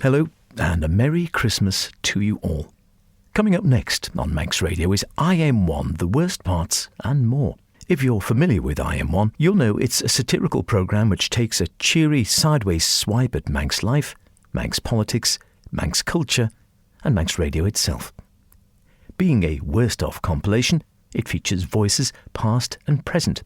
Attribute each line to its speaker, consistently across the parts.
Speaker 1: Hello, and a Merry Christmas to you all. Coming up next on Manx Radio is IM1, the worst parts and more. If you're familiar with IM1, you'll know it's a satirical programme which takes a cheery sideways swipe at Manx life, Manx politics, Manx culture and Manx Radio itself. Being a worst-off compilation, it features voices past and present.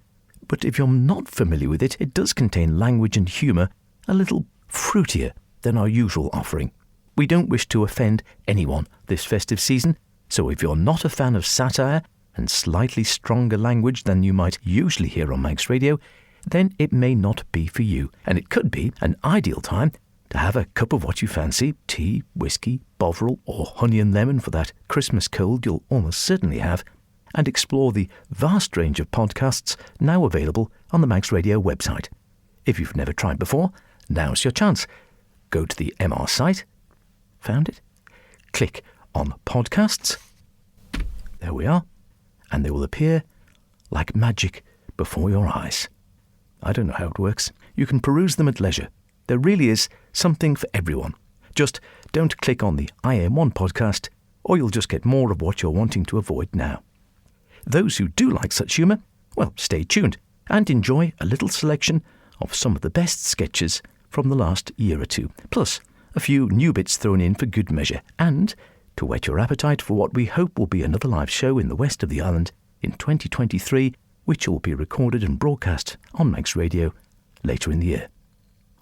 Speaker 1: But if you're not familiar with it, it does contain language and humour a little fruitier than our usual offering. We don't wish to offend anyone this festive season, so if you're not a fan of satire and slightly stronger language than you might usually hear on Manx Radio, then it may not be for you, and it could be an ideal time to have a cup of what you fancy, tea, whiskey, bovril or honey and lemon for that Christmas cold you'll almost certainly have, and explore the vast range of podcasts now available on the Manx Radio website. If you've never tried before, now's your chance. Go to the MR site, found it, click on podcasts, there we are, and they will appear like magic before your eyes. I don't know how it works. You can peruse them at leisure. There really is something for everyone. Just don't click on the IM1 podcast or you'll just get more of what you're wanting to avoid now. Those who do like such humour, well, stay tuned and enjoy a little selection of some of the best sketches from the last year or two, plus a few new bits thrown in for good measure, and to whet your appetite for what we hope will be another live show in the west of the island in 2023, which will be recorded and broadcast on Manx Radio later in the year.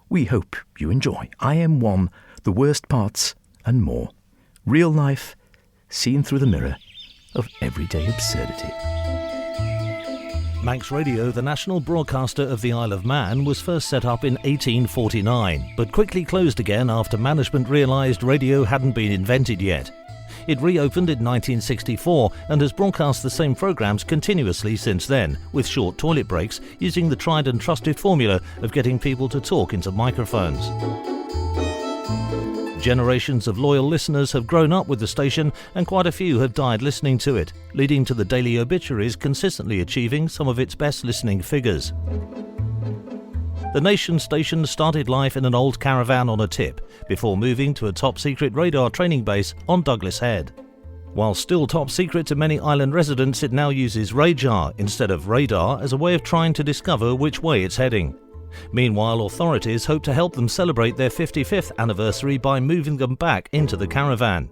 Speaker 1: We hope you enjoy IM1, the worst parts and more. Real life seen through the mirror of everyday absurdity.
Speaker 2: Manx Radio, the national broadcaster of the Isle of Man, was first set up in 1849, but quickly closed again after management realised radio hadn't been invented yet. It reopened in 1964 and has broadcast the same programmes continuously since then, with short toilet breaks, using the tried and trusted formula of getting people to talk into microphones. Generations of loyal listeners have grown up with the station and quite a few have died listening to it, leading to the daily obituaries consistently achieving some of its best listening figures. The Nation station started life in an old caravan on a tip, before moving to a top-secret radar training base on Douglas Head. While still top secret to many island residents, it now uses radar instead of radar as a way of trying to discover which way it's heading. Meanwhile, authorities hope to help them celebrate their 55th anniversary by moving them back into the caravan.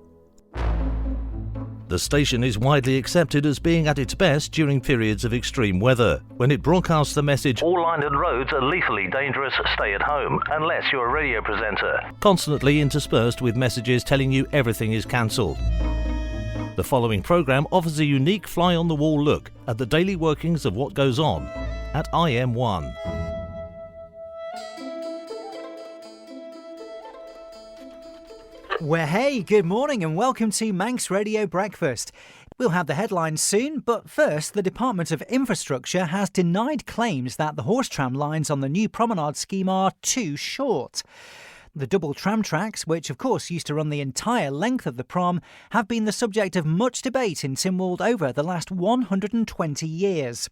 Speaker 2: The station is widely accepted as being at its best during periods of extreme weather, when it broadcasts the message, "All island roads are lethally dangerous, stay at home, unless you're a radio presenter," constantly interspersed with messages telling you everything is cancelled. The following programme offers a unique fly-on-the-wall look at the daily workings of what goes on at IM1.
Speaker 3: Well, hey, good morning and welcome to Manx Radio Breakfast. We'll have the headlines soon, but first, the Department of Infrastructure has denied claims that the horse tram lines on the new promenade scheme are too short. The double tram tracks, which of course used to run the entire length of the prom, have been the subject of much debate in Tynwald over the last 120 years.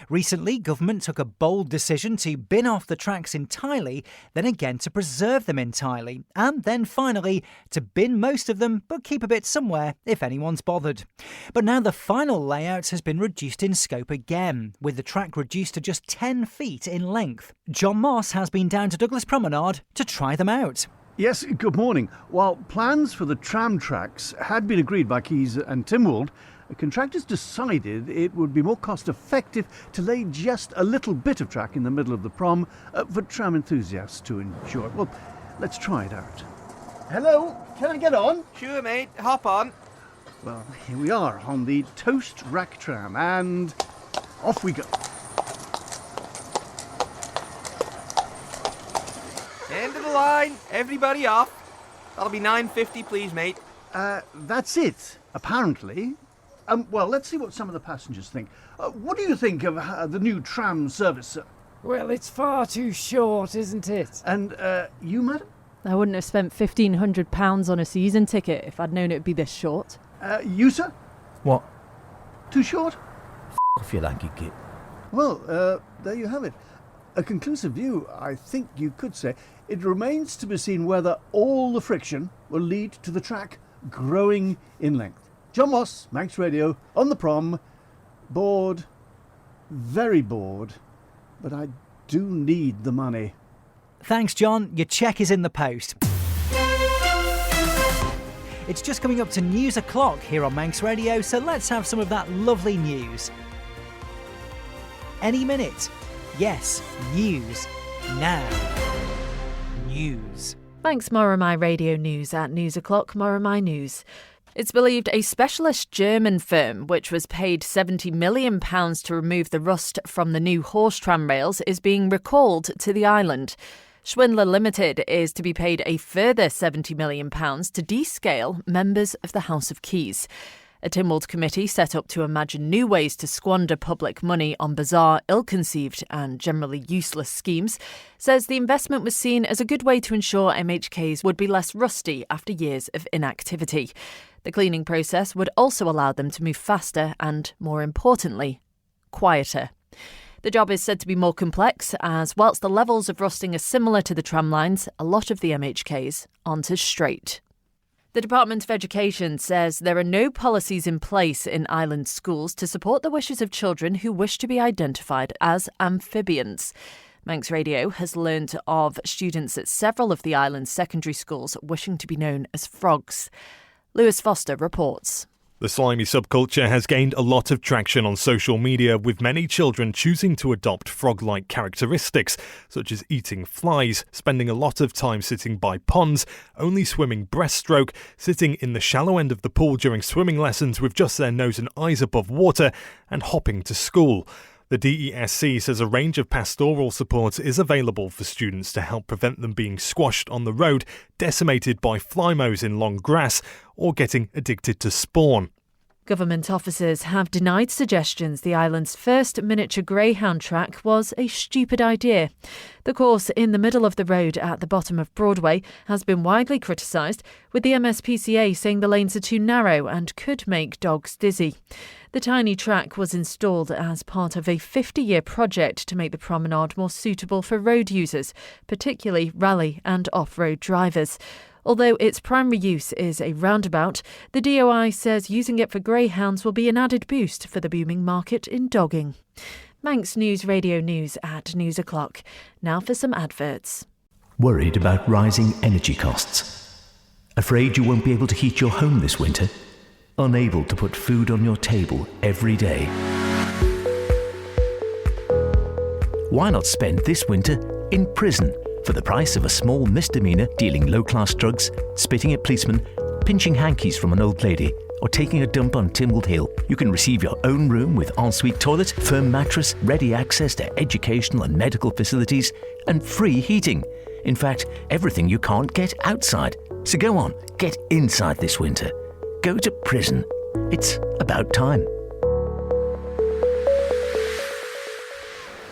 Speaker 3: Recently, government took a bold decision to bin off the tracks entirely, then again to preserve them entirely, and then finally to bin most of them but keep a bit somewhere if anyone's bothered. But now the final layout has been reduced in scope again, with the track reduced to just 10 feet in length. John Moss has been down to Douglas Promenade to try them out.
Speaker 4: Yes, good morning. While plans for the tram tracks had been agreed by Keys and Tynwald, contractors decided it would be more cost-effective to lay just a little bit of track in the middle of the prom for tram enthusiasts to enjoy. Well, let's try it out. Hello, can I get on?
Speaker 5: Sure, mate. Hop on.
Speaker 4: Well, here we are on the Toast Rack Tram, and off we go.
Speaker 5: End of the line. Everybody off. That'll be $9.50, please, mate.
Speaker 4: That's it, apparently. Well, let's see what some of the passengers think. What do you think of the new tram service, sir?
Speaker 6: Well, it's far too short, isn't it?
Speaker 4: And you, madam?
Speaker 7: I wouldn't have spent £1,500 on a season ticket if I'd known it'd be this short.
Speaker 4: You, sir?
Speaker 1: What?
Speaker 4: Too short?
Speaker 1: Off you lanky git.
Speaker 4: Well, there you have it. A conclusive view, I think you could say. It remains to be seen whether all the friction will lead to the track growing in length. John Moss, Manx Radio, on the prom. Bored, very bored, but I do need the money.
Speaker 3: Thanks, John. Your cheque is in the post. It's just coming up to news o'clock here on Manx Radio, so let's have some of that lovely news. Any minute. Yes, news. Now. News.
Speaker 7: Thanks, Moramai Radio News at News O'Clock, Moramai News. It's believed a specialist German firm, which was paid £70 million to remove the rust from the new horse tram rails, is being recalled to the island. Schwindler Limited is to be paid a further £70 million to descale members of the House of Keys. A Tynwald committee set up to imagine new ways to squander public money on bizarre, ill-conceived and generally useless schemes says the investment was seen as a good way to ensure MHKs would be less rusty after years of inactivity. The cleaning process would also allow them to move faster and, more importantly, quieter. The job is said to be more complex as, whilst the levels of rusting are similar to the tram lines, a lot of the MHKs aren't as straight. The Department of Education says there are no policies in place in island schools to support the wishes of children who wish to be identified as amphibians. Manx Radio has learned of students at several of the island's secondary schools wishing to be known as frogs. Lewis Foster reports.
Speaker 8: The slimy subculture has gained a lot of traction on social media, with many children choosing to adopt frog-like characteristics, such as eating flies, spending a lot of time sitting by ponds, only swimming breaststroke, sitting in the shallow end of the pool during swimming lessons with just their nose and eyes above water, and hopping to school. The DESC says a range of pastoral support is available for students to help prevent them being squashed on the road, decimated by fly mows in long grass, or getting addicted to spawn.
Speaker 7: Government officers have denied suggestions the island's first miniature greyhound track was a stupid idea. The course in the middle of the road at the bottom of Broadway has been widely criticised, with the MSPCA saying the lanes are too narrow and could make dogs dizzy. The tiny track was installed as part of a 50-year project to make the promenade more suitable for road users, particularly rally and off-road drivers. Although its primary use is a roundabout, the DOI says using it for greyhounds will be an added boost for the booming market in dogging. Manx News Radio News at News O'Clock. Now for some adverts.
Speaker 1: Worried about rising energy costs? Afraid you won't be able to heat your home this winter? Unable to put food on your table every day? Why not spend this winter in prison for the price of a small misdemeanour dealing low-class drugs, spitting at policemen, pinching hankies from an old lady, or taking a dump on Tynwald Hill? You can receive your own room with ensuite toilet, firm mattress, ready access to educational and medical facilities, and free heating. In fact, everything you can't get outside. So go on, get inside this winter. Go to prison. It's about time.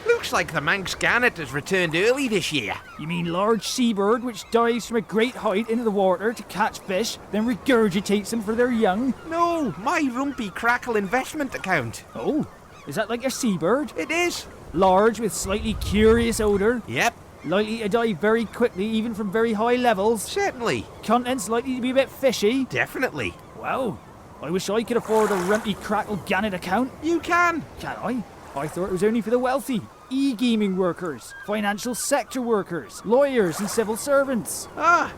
Speaker 5: Looks like the Manx gannet has returned early this year.
Speaker 6: You mean large seabird which dives from a great height into the water to catch fish, then regurgitates them for their young?
Speaker 5: No, my Rumpy Crackle investment account.
Speaker 6: Oh, is that like a seabird?
Speaker 5: It is.
Speaker 6: Large with slightly curious odour?
Speaker 5: Yep.
Speaker 6: Likely to dive very quickly, even from very high levels?
Speaker 5: Certainly.
Speaker 6: Contents likely to be a bit fishy?
Speaker 5: Definitely.
Speaker 6: Wow. I wish I could afford a Rumpy Crackle gannet account.
Speaker 5: You can.
Speaker 6: Can I? I thought it was only for the wealthy. E-gaming workers, financial sector workers, lawyers and civil servants.
Speaker 5: Ah,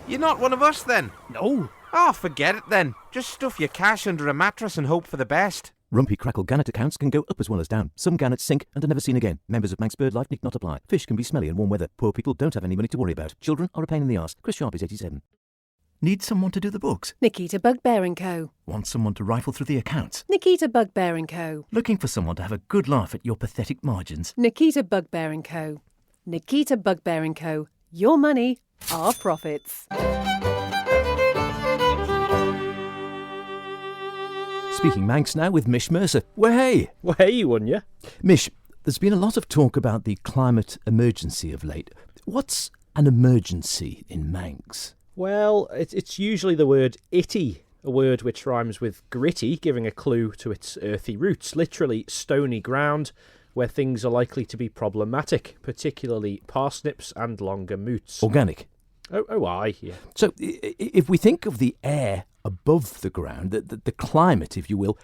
Speaker 5: you're not one of us then?
Speaker 6: No.
Speaker 5: Oh, forget it then. Just stuff your cash under a mattress and hope for the best.
Speaker 9: Rumpy Crackle gannet accounts can go up as well as down. Some gannets sink and are never seen again. Members of Manx Bird Life need not apply. Fish can be smelly in warm weather. Poor people don't have any money to worry about. Children are a pain in the arse. Chris Sharp is 87.
Speaker 1: Need someone to do the books?
Speaker 10: Nikita Bugbear & Co.
Speaker 1: Want someone to rifle through the accounts?
Speaker 10: Nikita Bugbear & Co.
Speaker 1: Looking for someone to have a good laugh at your pathetic margins?
Speaker 10: Nikita Bugbear & Co. Nikita Bugbear & Co. Your money, our profits.
Speaker 9: Speaking Manx now with Mish Mercer. Way!
Speaker 11: Way, wouldn't you?
Speaker 9: Mish, there's been a lot of talk about the climate emergency of late. What's an emergency in Manx?
Speaker 11: Well, it's usually the word itty, a word which rhymes with gritty, giving a clue to its earthy roots, literally stony ground, where things are likely to be problematic, particularly parsnips and longer moots.
Speaker 1: Organic.
Speaker 11: Oh, aye, yeah.
Speaker 1: So if we think of the air above the ground, the climate, if you will,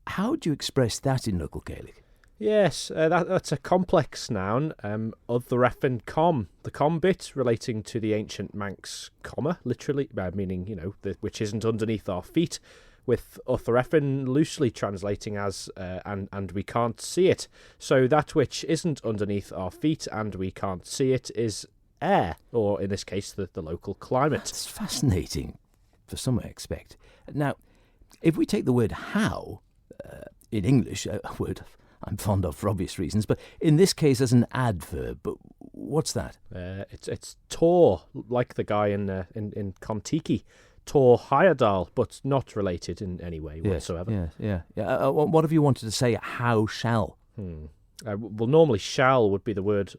Speaker 1: how do you express that in local Gaelic?
Speaker 11: Yes, that's a complex noun, other effin com. The com bit relating to the ancient Manx comma, literally, meaning, which isn't underneath our feet, with other effin loosely translating as and we can't see it. So that which isn't underneath our feet and we can't see it is air, or in this case, the local climate.
Speaker 1: That's fascinating, for some I expect. Now, if we take the word how, in English, a word I'm fond of for obvious reasons, but in this case as an adverb, but what's that?
Speaker 11: It's tor, like the guy in Contiki. Tor Hyadal, but not related in any way whatsoever.
Speaker 1: Yeah. What have you wanted to say, how shall?
Speaker 11: Well, normally shall would be the word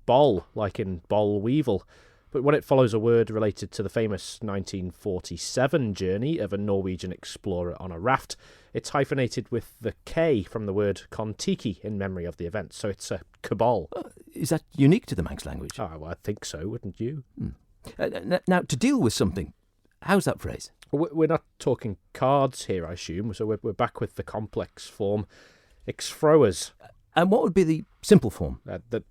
Speaker 11: bol, like in bol weevil, but when it follows a word related to the famous 1947 journey of a Norwegian explorer on a raft, it's hyphenated with the K from the word Contiki in memory of the event, so it's a cabal.
Speaker 1: Is that unique to the Manx language?
Speaker 11: Oh, well, I think so, wouldn't you?
Speaker 1: Now, to deal with something, how's that phrase?
Speaker 11: We're not talking cards here, I assume, so we're back with the complex form, exfroas.
Speaker 1: And what would be the simple form?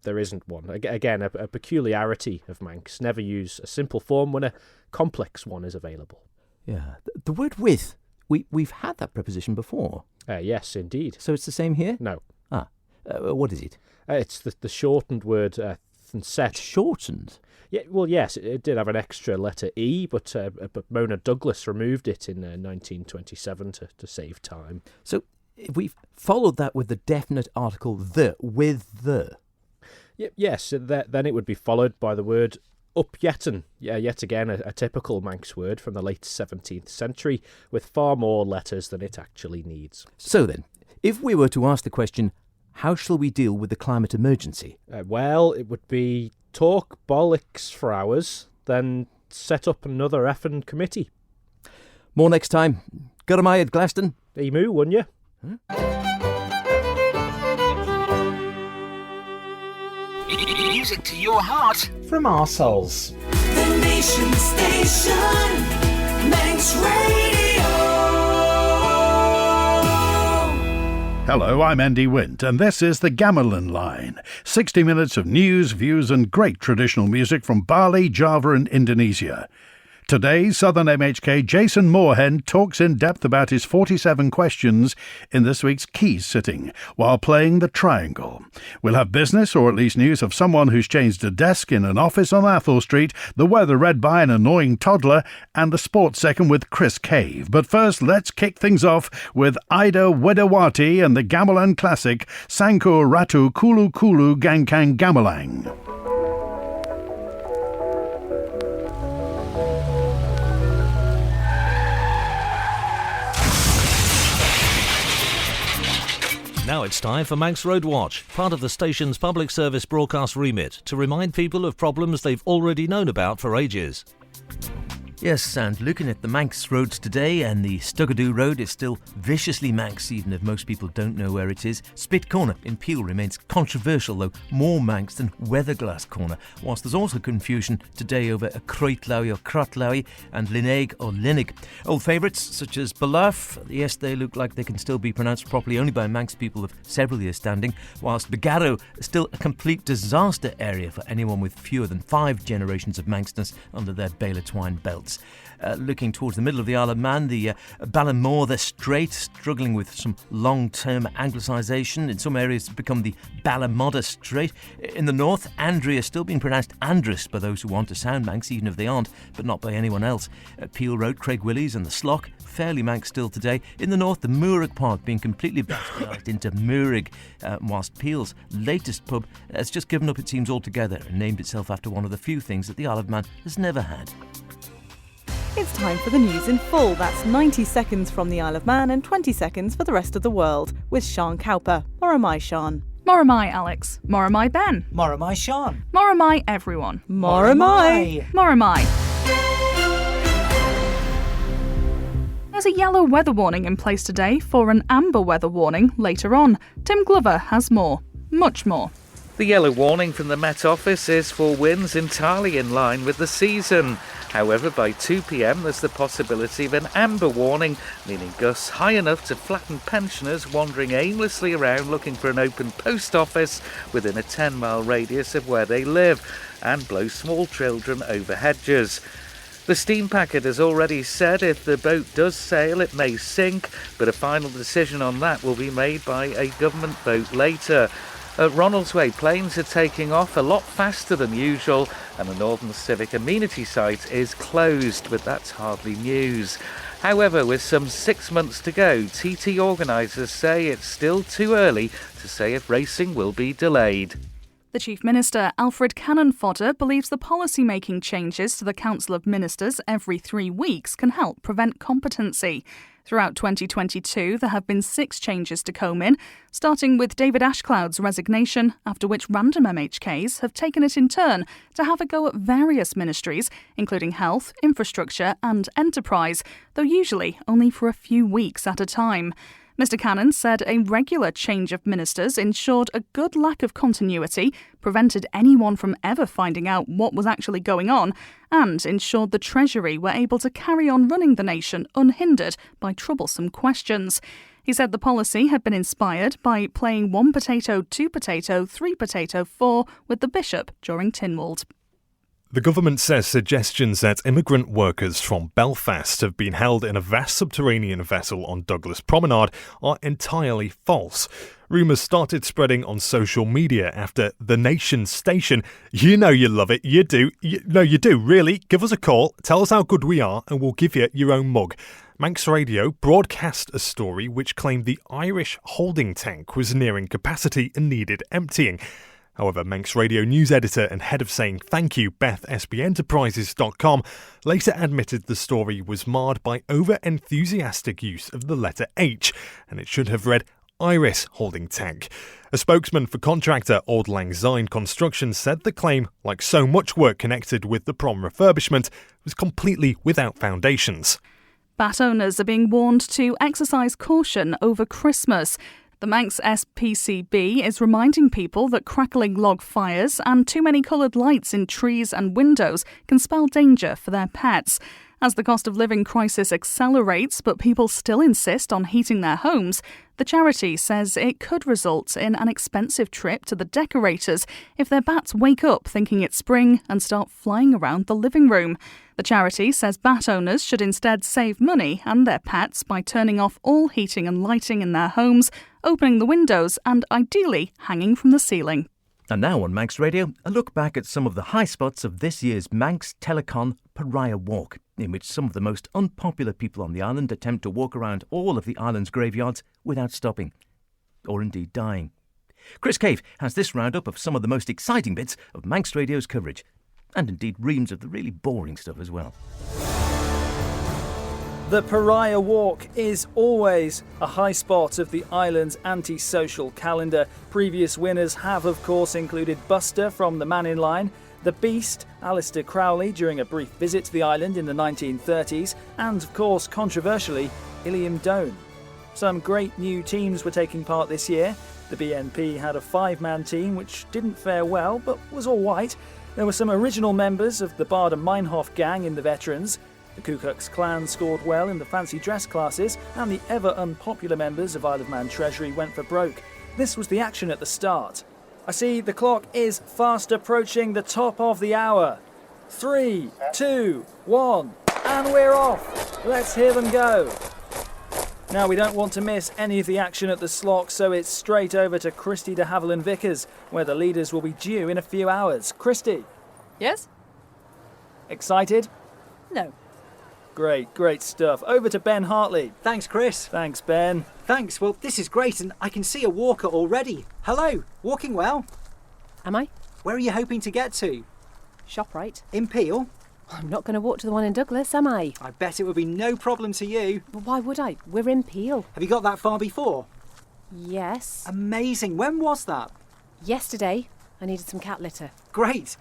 Speaker 11: There isn't one. Again, a peculiarity of Manx. Never use a simple form when a complex one is available.
Speaker 1: Yeah. The word with, we've had that preposition before.
Speaker 11: Yes, indeed.
Speaker 1: So it's the same here?
Speaker 11: No.
Speaker 1: What is it?
Speaker 11: It's the shortened word set.
Speaker 1: Shortened?
Speaker 11: Yeah, well, yes, it did have an extra letter E, but Mona Douglas removed it in 1927 to save time.
Speaker 1: So if we followed that with the definite article with the.
Speaker 11: Yes, then it would be followed by the word upyetten. Yeah, yet again, a typical Manx word from the late 17th century, with far more letters than it actually needs.
Speaker 1: So then, if we were to ask the question, how shall we deal with the climate emergency?
Speaker 11: Well, it would be talk bollocks for hours, then set up another effing committee.
Speaker 1: More next time. Got 'em at Glaston?
Speaker 11: Emu, wouldn't you?
Speaker 12: Music to your heart
Speaker 13: from our souls.
Speaker 12: The Nation Station, Manx Radio.
Speaker 4: Hello, I'm Andy Wint, and this is the Gamelan Line. 60 minutes of news, views and great traditional music from Bali, Java and Indonesia. Today, Southern MHK Jason Moorhen talks in depth about his 47 questions in this week's Keys sitting, while playing the triangle. We'll have business, or at least news of someone who's changed a desk in an office on Athol Street, the weather read by an annoying toddler, and the sports second with Chris Cave. But first, let's kick things off with Ida Wedawati and the Gamelan classic Sangkur Ratu Kulu Kulu Gangkang Gamelang.
Speaker 2: Now it's time for Manx Road Watch, part of the station's public service broadcast remit, to remind people of problems they've already known about for ages.
Speaker 1: Yes, and looking at the Manx roads today, and the Stugadoo Road is still viciously Manx, even if most people don't know where it is. Spit Corner in Peel remains controversial, though more Manx than Weatherglass Corner, whilst there's also confusion today over a Croitlowy or Crotlowy and Linneg or Linnig. Old favourites such as Balurf, yes, they look like they can still be pronounced properly only by Manx people of several years standing, whilst Begarrow is still a complete disaster area for anyone with fewer than 5 generations of Manxness under their Baylor Twine belts. Looking towards the middle of the Isle of Man, the Ballinmore, they're straight, struggling with some long-term anglicisation. In some areas, it's become the Ballamodda Strait. In the north, Andrea is still being pronounced Andrus by those who want to sound Manx, even if they aren't, but not by anyone else. Peel Road, Craig Willies and the Sloch, fairly Manx still today. In the north, the Moorig part being completely bastardised into Moorig, whilst Peel's latest pub has just given up, it seems, altogether and named itself after one of the few things that the Isle of Man has never had.
Speaker 14: It's time for the news in full. That's 90 seconds from the Isle of Man and 20 seconds for the rest of the world, with Sean Cowper. Moramai, Sean.
Speaker 15: Moramai, Alex. Moramai, Ben.
Speaker 3: Moramai, Sean.
Speaker 15: Moramai, everyone.
Speaker 14: Moramai.
Speaker 15: Moramai. There's a yellow weather warning in place today for an amber weather warning later on. Tim Glover has more. much more.
Speaker 13: The yellow warning from the Met Office is for winds entirely in line with the season. However, by 2 p.m. there's the possibility of an amber warning, meaning gusts high enough to flatten pensioners wandering aimlessly around looking for an open post office within a 10-mile radius of where they live, and blow small children over hedges. The steam packet has already said if the boat does sail it may sink, but a final decision on that will be made by a government vote later. At Ronaldsway, planes are taking off a lot faster than usual, and the Northern Civic Amenity site is closed, but that's hardly news. However, with some 6 months to go, TT organisers say it's still too early to say if racing will be delayed.
Speaker 15: The Chief Minister, Alfred Cannon-Fodder, believes the policy-making changes to the Council of Ministers every 3 weeks can help prevent competency. Throughout 2022, there have been 6 changes to comb in, starting with David Ashcloud's resignation, after which random MHKs have taken it in turn to have a go at various ministries, including health, infrastructure and enterprise, though usually only for a few weeks at a time. Mr Cannon said a regular change of ministers ensured a good lack of continuity, prevented anyone from ever finding out what was actually going on, and ensured the Treasury were able to carry on running the nation unhindered by troublesome questions. He said the policy had been inspired by playing 1 potato, 2 potato, 3 potato, 4 with the Bishop during Tynwald.
Speaker 8: The government says suggestions that immigrant workers from Belfast have been held in a vast subterranean vessel on Douglas Promenade are entirely false. Rumours started spreading on social media after The Nation station. You know you love it, you do. You do, really. Give us a call, tell us how good we are, and we'll give you your own mug. Manx Radio broadcast a story which claimed the Irish holding tank was nearing capacity and needed emptying. However, Manx Radio news editor and head of Saying Thank You, Beth SBEnterprises.com, later admitted the story was marred by over-enthusiastic use of the letter H, and it should have read Iris holding tank. A spokesman for contractor Auld Lang Syne Construction said the claim, like so much work connected with the prom refurbishment, was completely without foundations.
Speaker 15: Bat owners are being warned to exercise caution over Christmas. The Manx SPCB is reminding people that crackling log fires and too many coloured lights in trees and windows can spell danger for their pets. As the cost of living crisis accelerates, but people still insist on heating their homes, the charity says it could result in an expensive trip to the decorators if their bats wake up thinking it's spring and start flying around the living room. The charity says bat owners should instead save money and their pets by turning off all heating and lighting in their homes, opening the windows and ideally hanging from the ceiling.
Speaker 1: And now on Manx Radio, a look back at some of the high spots of this year's Manx Telecon Pariah Walk, in which some of the most unpopular people on the island attempt to walk around all of the island's graveyards without stopping, or indeed dying. Chris Cave has this roundup of some of the most exciting bits of Manx Radio's coverage, and indeed reams of the really boring stuff as well.
Speaker 6: The Pariah Walk is always a high spot of the island's anti-social calendar. Previous winners have, of course, included Buster from The Man in Line, The Beast, Alistair Crowley during a brief visit to the island in the 1930s, and, of course, controversially, Iliam Doan. Some great new teams were taking part this year. The BNP had a 5-man team which didn't fare well, but was all right. There were some original members of the Bard and Meinhof gang in the veterans. The Ku Klux Klan scored well in the fancy dress classes, and the ever-unpopular members of Isle of Man Treasury went for broke. This was the action at the start. I see the clock is fast approaching the top of the hour. 3, 2, 1, and we're off! Let's hear them go! Now, we don't want to miss any of the action at the slot, so it's straight over to Christy de Havilland Vickers, where the leaders will be due in a few hours. Christy?
Speaker 10: Yes?
Speaker 6: Excited?
Speaker 10: No.
Speaker 6: Great stuff. Over to Ben Hartley.
Speaker 3: Thanks, Chris.
Speaker 6: Thanks, Ben.
Speaker 3: Thanks. Well, this is great, and I can see a walker already. Hello. Walking well?
Speaker 10: Am I?
Speaker 3: Where are you hoping to get to?
Speaker 10: ShopRite.
Speaker 3: In Peel?
Speaker 10: I'm not going to walk to the one in Douglas, am I?
Speaker 3: I bet it would be no problem to you.
Speaker 10: Well, why would I? We're in Peel.
Speaker 3: Have you got that far before?
Speaker 10: Yes.
Speaker 3: Amazing. When was that?
Speaker 10: Yesterday. I needed some cat litter.
Speaker 3: Great.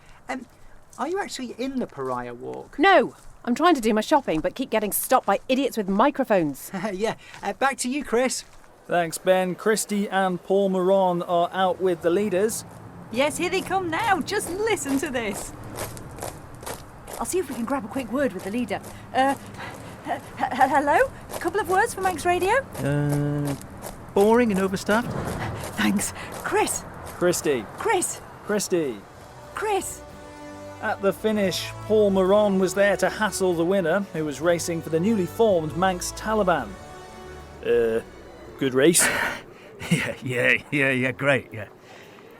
Speaker 3: Are you actually in the Pariah Walk?
Speaker 10: No. I'm trying to do my shopping, but keep getting stopped by idiots with microphones.
Speaker 3: Yeah. Back to you, Chris.
Speaker 6: Thanks, Ben. Christy and Paul Moran are out with the leaders.
Speaker 16: Yes, here they come now. Just listen to this. I'll see if we can grab a quick word with the leader. Hello? A couple of words for Manx Radio?
Speaker 1: Boring and overstaffed?
Speaker 16: Thanks. Chris.
Speaker 6: Christy.
Speaker 16: Chris.
Speaker 6: Christy.
Speaker 16: Chris.
Speaker 6: At the finish, Paul Moran was there to hassle the winner, who was racing for the newly formed Manx Taliban. Good race?
Speaker 1: Yeah, great, yeah.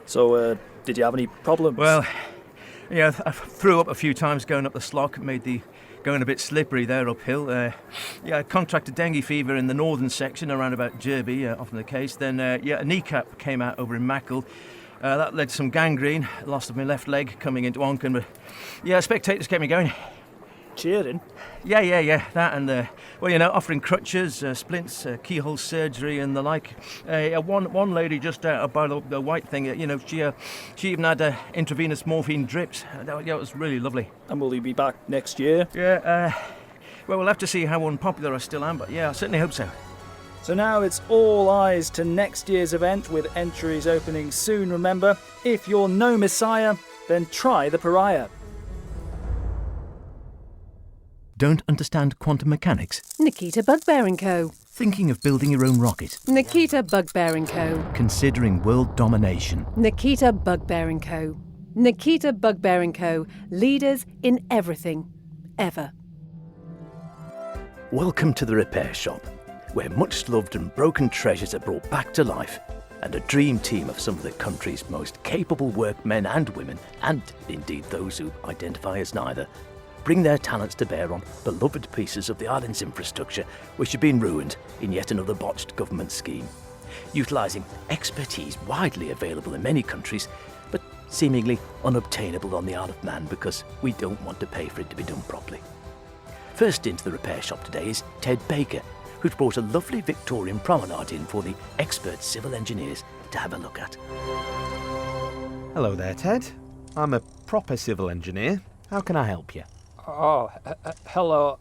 Speaker 6: So, did you have any problems?
Speaker 1: Well, yeah, I threw up a few times going up the slock, made the going a bit slippery there uphill. I contracted dengue fever in the northern section around about Derby, often the case. Then, a kneecap came out over in Mackle. That led to some gangrene, loss of my left leg coming into Onken, but yeah, spectators kept me going.
Speaker 6: Cheering?
Speaker 1: Yeah, that and, offering crutches, splints, keyhole surgery and the like. One lady just about the white thing, she even had intravenous morphine drips. It was really lovely.
Speaker 6: And will you be back next year?
Speaker 1: Yeah, well, we'll have to see how unpopular I still am, but yeah, I certainly hope so.
Speaker 6: So now it's all eyes to next year's event, with entries opening soon, remember. If you're no Messiah, then try the Pariah.
Speaker 1: Don't understand quantum mechanics?
Speaker 10: Nikita Bugbear & Co.
Speaker 1: Thinking of building your own rocket?
Speaker 10: Nikita Bugbear & Co.
Speaker 1: Considering world domination?
Speaker 10: Nikita Bugbear & Co. Nikita Bugbear & Co. Leaders in everything. Ever.
Speaker 1: Welcome to the repair shop, where much loved and broken treasures are brought back to life, and a dream team of some of the country's most capable workmen and women, and indeed those who identify as neither, bring their talents to bear on beloved pieces of the island's infrastructure which have been ruined in yet another botched government scheme, utilising expertise widely available in many countries, but seemingly unobtainable on the Isle of Man because we don't want to pay for it to be done properly. First into the repair shop today is Ted Baker, who's brought a lovely Victorian promenade in for the expert civil engineers to have a look at.
Speaker 17: Hello there, Ted. I'm a proper civil engineer. How can I help you?
Speaker 18: Oh, hello.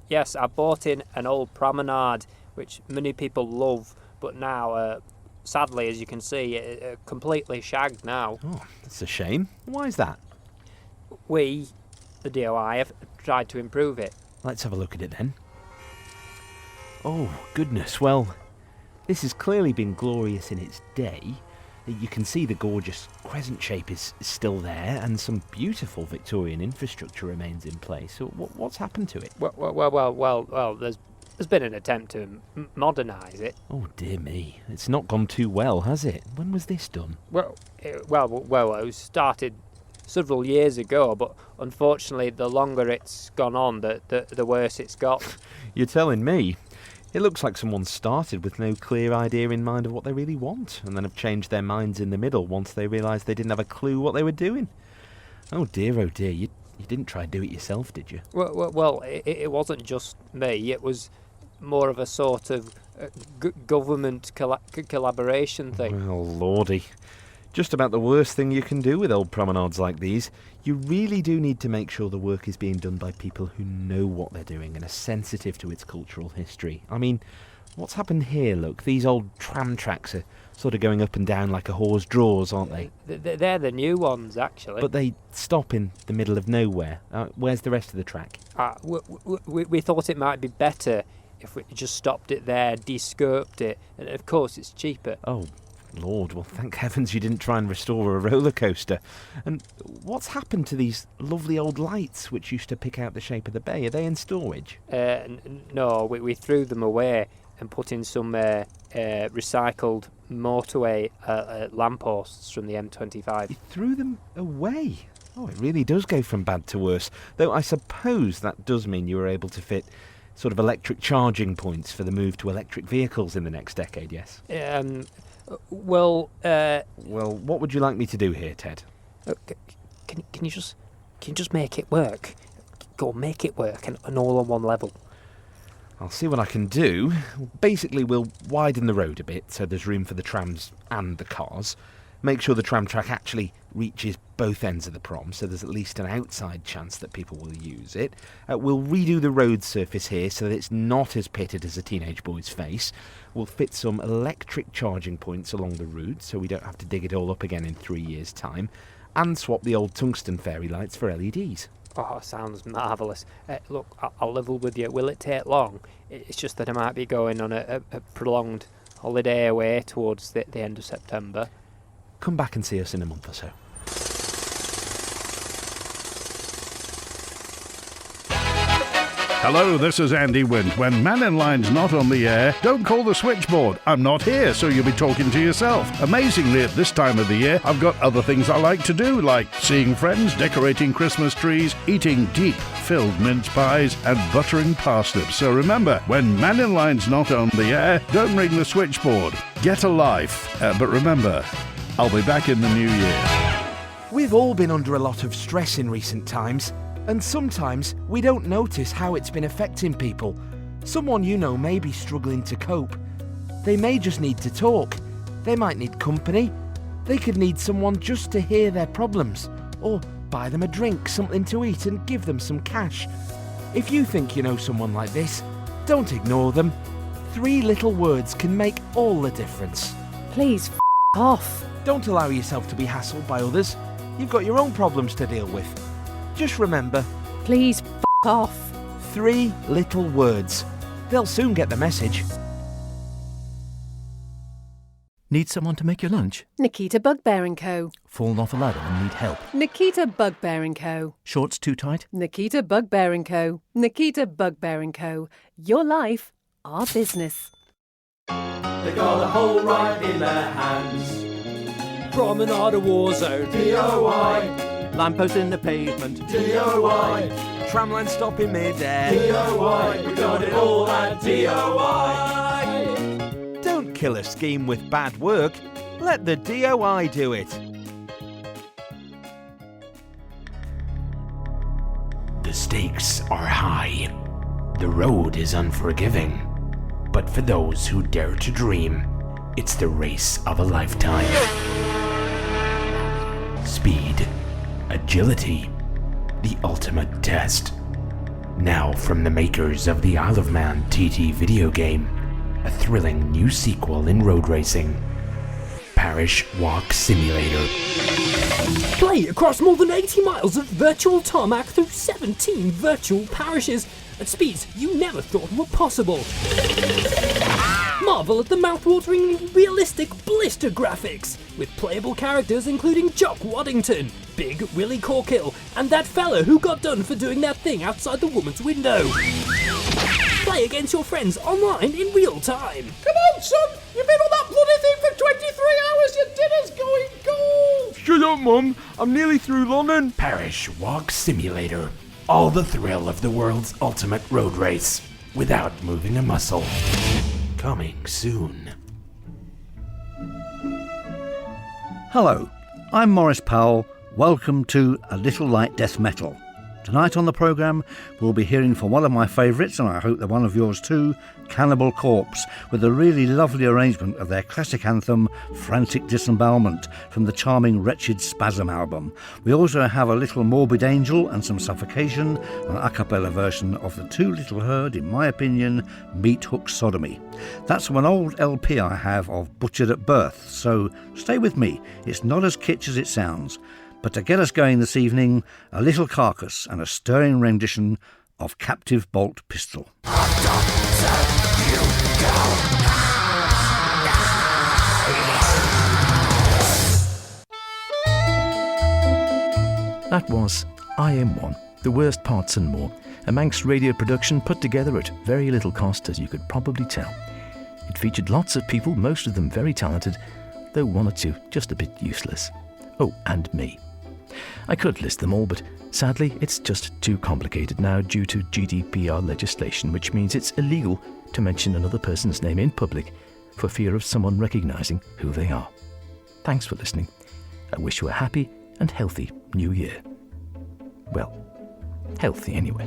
Speaker 18: Yes, I bought in an old promenade, which many people love, but now, sadly, as you can see, completely shagged now.
Speaker 17: Oh, that's a shame. Why is that?
Speaker 18: We, the DOI, have tried to improve it.
Speaker 17: Let's have a look at it then. Oh, goodness. Well, this has clearly been glorious in its day. You can see the gorgeous crescent shape is still there, and some beautiful Victorian infrastructure remains in place. So what's happened to it?
Speaker 18: Well, there's been an attempt to modernise it.
Speaker 17: Oh, dear me. It's not gone too well, has it? When was this done?
Speaker 18: Well, it was started several years ago, but unfortunately, the longer it's gone on, the worse it's got.
Speaker 17: You're telling me? It looks like someone started with no clear idea in mind of what they really want, and then have changed their minds in the middle once they realised they didn't have a clue what they were doing. Oh dear, you didn't try to do it yourself, did you?
Speaker 18: Well, it wasn't just me. It was more of a sort of government collaboration thing.
Speaker 17: Well, lordy. Just about the worst thing you can do with old promenades like these. You really do need to make sure the work is being done by people who know what they're doing and are sensitive to its cultural history. I mean, what's happened here, look? These old tram tracks are sort of going up and down like a whore's drawers, aren't they?
Speaker 18: They're the new ones, actually.
Speaker 17: But they stop in the middle of nowhere. Where's the rest of the track?
Speaker 18: We thought it might be better if we just stopped it there, de-scoped it, and of course it's cheaper.
Speaker 17: Oh, Lord, well, thank heavens you didn't try and restore a roller coaster. And what's happened to these lovely old lights which used to pick out the shape of the bay? Are they in storage?
Speaker 18: No, we threw them away and put in some recycled motorway lampposts from the M25.
Speaker 17: You threw them away? Oh, it really does go from bad to worse. Though I suppose that does mean you were able to fit sort of electric charging points for the move to electric vehicles in the next decade, yes?
Speaker 18: Well,
Speaker 17: what would you like me to do here, Ted?
Speaker 18: Can you just make it work? Go make it work and all on one level.
Speaker 17: I'll see what I can do. Basically, we'll widen the road a bit so there's room for the trams and the cars. make sure the tram track actually reaches both ends of the prom, so there's at least an outside chance that people will use it. We'll redo the road surface here so that it's not as pitted as a teenage boy's face. We'll fit some electric charging points along the route so we don't have to dig it all up again in 3 years' time, and swap the old tungsten fairy lights for LEDs.
Speaker 18: Oh, sounds marvellous. Look, I'll level with you. Will it take long? It's just that I might be going on a prolonged holiday away towards the end of September.
Speaker 17: Come back and see us in a month or so.
Speaker 19: Hello, this is Andy Wint. When Man in Line's not on the air, don't call the switchboard. I'm not here, so you'll be talking to yourself. Amazingly, at this time of the year, I've got other things I like to do, like seeing friends, decorating Christmas trees, eating deep-filled mince pies, and buttering parsnips. So remember, when Man in Line's not on the air, don't ring the switchboard. Get a life. But remember, I'll be back in the new year.
Speaker 17: We've all been under a lot of stress in recent times. And sometimes we don't notice how it's been affecting people. Someone you know may be struggling to cope. They may just need to talk. They might need company. They could need someone just to hear their problems. Or buy them a drink, something to eat, and give them some cash. If you think you know someone like this, don't ignore them. 3 little words can make all the difference.
Speaker 10: Please f*** off.
Speaker 17: Don't allow yourself to be hassled by others. You've got your own problems to deal with. Just remember,
Speaker 10: please f*** off.
Speaker 17: 3 little words. They'll soon get the message.
Speaker 1: Need someone to make your lunch?
Speaker 10: Nikita Bugbear & Co.
Speaker 1: Fallen off a ladder and need help?
Speaker 10: Nikita Bugbear & Co.
Speaker 1: Shorts too tight?
Speaker 10: Nikita Bugbear & Co. Nikita Bugbear & Co. Your life, our business.
Speaker 12: They got a hole right in their hands.
Speaker 20: Promenade a war zone.
Speaker 12: DIY.
Speaker 20: Lamppost in the pavement.
Speaker 12: DIY.
Speaker 17: Tramline stop in mid-air.
Speaker 12: DIY. We got it all at DIY.
Speaker 17: Don't kill a scheme with bad work. Let the DIY do it.
Speaker 21: The stakes are high. The road is unforgiving. But for those who dare to dream, it's the race of a lifetime. Speed. Agility, the ultimate test. Now from the makers of the Isle of Man TT video game, a thrilling new sequel in road racing, Parish Walk Simulator.
Speaker 20: Play across more than 80 miles of virtual tarmac through 17 virtual parishes at speeds you never thought were possible. Marvel at the mouth-wateringly realistic blister graphics, with playable characters including Jock Waddington, Big Willie Corkill, and that fella who got done for doing that thing outside the woman's window. Play against your friends online in real time.
Speaker 12: Come on, son! You've been on that bloody thing for 23 hours! Your dinner's going cold!
Speaker 21: Shut up, Mum! I'm nearly through London! Parish Walk Simulator. All the thrill of the world's ultimate road race, without moving a muscle. Coming soon.
Speaker 22: Hello, I'm Maurice Powell. Welcome to A Little Light Death Metal. Tonight on the programme, we'll be hearing from one of my favourites, and I hope they're one of yours too, Cannibal Corpse, with a really lovely arrangement of their classic anthem, Frantic Disembowelment, from the charming Wretched Spasm album. We also have a little Morbid Angel and some Suffocation, an a cappella version of the too little heard, in my opinion, Meat Hook Sodomy. That's from an old LP I have of Butchered at Birth, so stay with me, it's not as kitsch as it sounds. But to get us going this evening, a little Carcass and a stirring rendition of Captive Bolt Pistol.
Speaker 1: That was IM1, The Worst Parts and More, a Manx Radio production put together at very little cost, as you could probably tell. It featured lots of people, most of them very talented, though one or two just a bit useless. Oh, and me. I could list them all, but sadly it's just too complicated now due to GDPR legislation, which means it's illegal to mention another person's name in public for fear of someone recognising who they are. Thanks for listening. I wish you a happy and healthy New Year. Well, healthy anyway.